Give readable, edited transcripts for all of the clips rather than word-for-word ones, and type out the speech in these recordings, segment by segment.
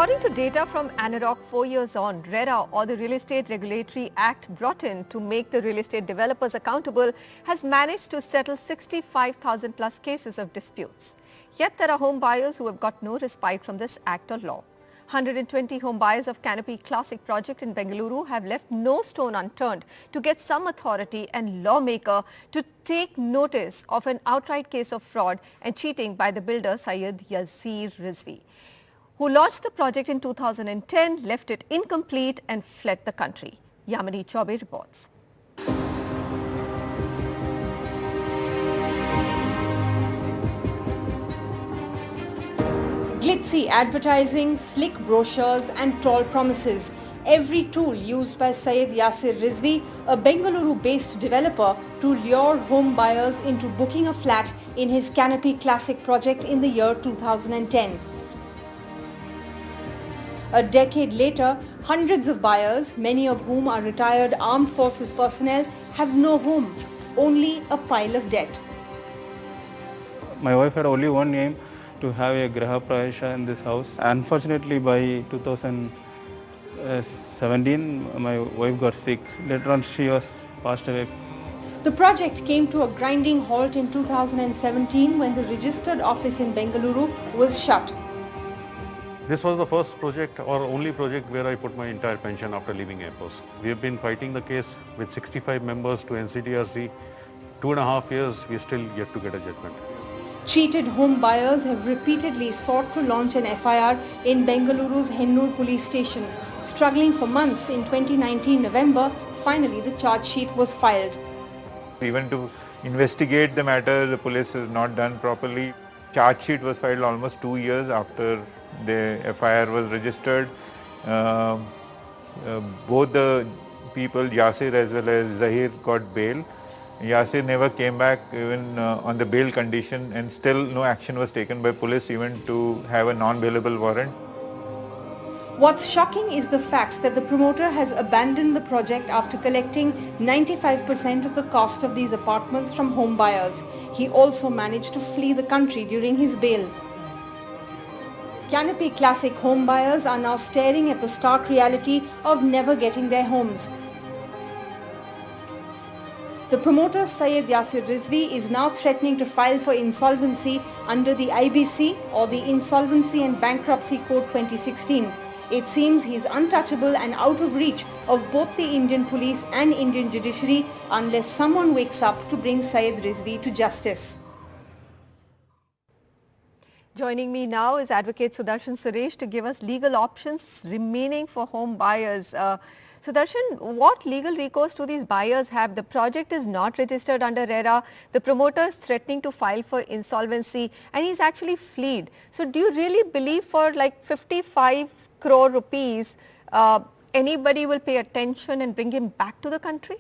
According to data from ANAROC 4 years on, RERA, or the Real Estate Regulatory Act brought in to make the real estate developers accountable, has managed to settle 65,000 plus cases of disputes. Yet there are home buyers who have got no respite from this act or law. 120 home buyers of Canopy Classic project in Bengaluru have left no stone unturned to get some authority and lawmaker to take notice of an outright case of fraud and cheating by the builder Syed Yasir Rizvi, who launched the project in 2010, left it incomplete and fled the country. Yamini Chaube reports. Glitzy advertising, slick brochures and tall promises. Every tool used by Syed Yasir Rizvi, a Bengaluru-based developer, to lure home buyers into booking a flat in his Canopy Classic project in the year 2010. A decade later, hundreds of buyers, many of whom are retired armed forces personnel, have no home, only a pile of debt. My wife had only one aim, to have a Graha Prayasha in this house. Unfortunately, by 2017, my wife got sick. Later on, she was passed away. The project came to a grinding halt in 2017 when the registered office in Bengaluru was shut. This was the first project or only project where I put my entire pension after leaving Air Force. We have been fighting the case with 65 members to NCDRC. 2.5 years, we are still yet to get a judgment. Cheated home buyers have repeatedly sought to launch an FIR in Bengaluru's Hennur police station. Struggling for months, in 2019 November, finally the charge sheet was filed. Even to investigate the matter, the police has not done properly. Charge sheet was filed almost 2 years after the FIR was registered. Both the people, Yasir as well as Zahir, got bail. Yasir never came back even on the bail condition, and still no action was taken by police even to have a non-bailable warrant. What's shocking is the fact that the promoter has abandoned the project after collecting 95% of the cost of these apartments from home buyers. He also managed to flee the country during his bail. Canopy Classic home buyers are now staring at the stark reality of never getting their homes. The promoter Syed Yasir Rizvi is now threatening to file for insolvency under the IBC or the Insolvency and Bankruptcy Code 2016. It seems he is untouchable and out of reach of both the Indian police and Indian judiciary unless someone wakes up to bring Syed Rizvi to justice. Joining me now is Advocate Sudarshan Suresh to give us legal options remaining for home buyers. Sudarshan, what legal recourse do these buyers have? The project is not registered under RERA. The promoter is threatening to file for insolvency and he's actually fled. So do you really believe for like 55 crore rupees, anybody will pay attention and bring him back to the country?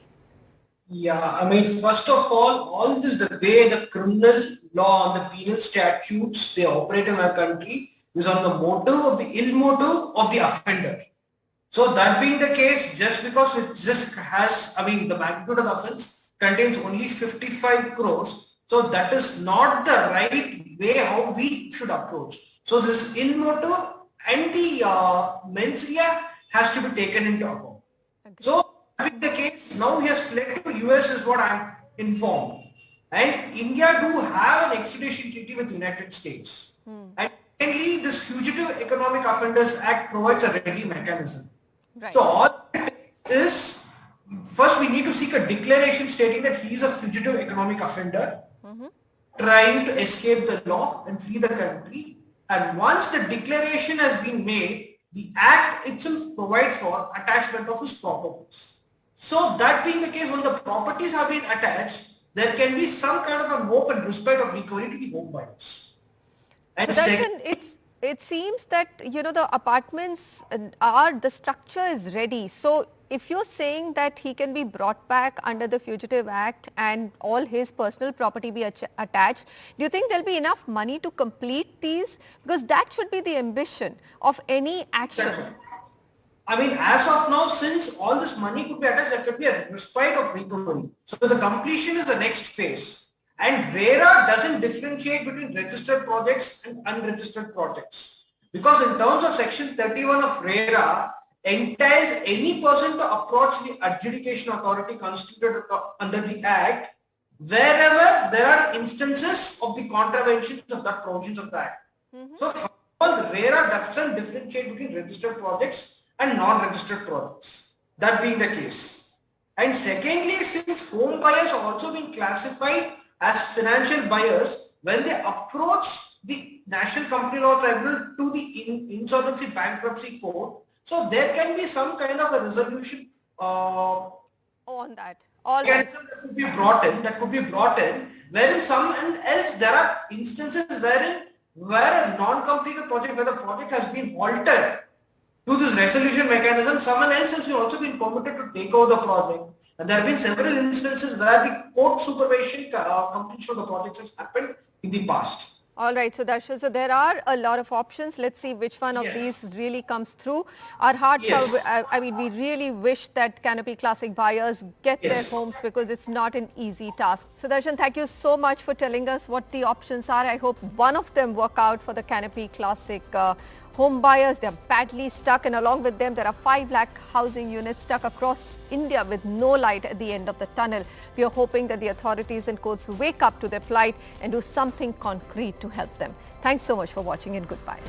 Yeah, I mean, first of all this, the way the criminal law and the penal statutes, they operate in our country is on the motive of the ill motive of the offender. So that being the case, just because it just has, I mean, the magnitude of the offence contains only 55 crores. So that is not the right way how we should approach. So this ill motive and the mens rea has to be taken into account. Okay. So that being the case, now he has fled to US is what I am informed. And India do have an extradition treaty with the United States. And secondly, this Fugitive Economic Offenders Act provides a ready mechanism. Right. So all it is, first we need to seek a declaration stating that he is a fugitive economic offender, trying to escape the law and flee the country. And once the declaration has been made, the act itself provides for attachment of his properties. So that being the case, when the properties have been attached, there can be some kind of a hope and respect of recovery to the home buyers. And it seems that, you know, the apartments the structure is ready. So if you're saying that he can be brought back under the Fugitive Act and all his personal property be attached, do you think there'll be enough money to complete these? Because that should be the ambition of any action. That's right. I mean, as of now, since all this money could be attached, there could be a respite of recovery. So the completion is the next phase. And RERA doesn't differentiate between registered projects and unregistered projects. Because in terms of section 31 of RERA, entails any person to approach the adjudication authority constituted under the Act wherever there are instances of the contraventions of that provisions of the Act. So, first of all, the RERA doesn't differentiate between registered projects and non-registered projects. That being the case. And secondly, since home buyers have also been classified as financial buyers, when they approach the National Company Law Tribunal to the Insolvency Bankruptcy Court, so there can be some kind of a resolution on that. All mechanism that could be brought in, wherein someone else, there are instances where a non-completed project, where the project has been altered to this resolution mechanism, someone else has also been permitted to take over the project. And there have been several instances where the court supervision completion of the projects has happened in the past. All right, so Darshan, so there are a lot of options. Let's see which one of these really comes through. Our hearts are, I mean, we really wish that Canopy Classic buyers get their homes, because it's not an easy task. So Darshan, thank you so much for telling us what the options are. I hope one of them work out for the Canopy Classic home buyers. They're badly stuck, and along with them there are 5 lakh housing units stuck across India with no light at the end of the tunnel. We are hoping that the authorities and courts wake up to their plight and do something concrete to help them. Thanks so much for watching, and goodbye.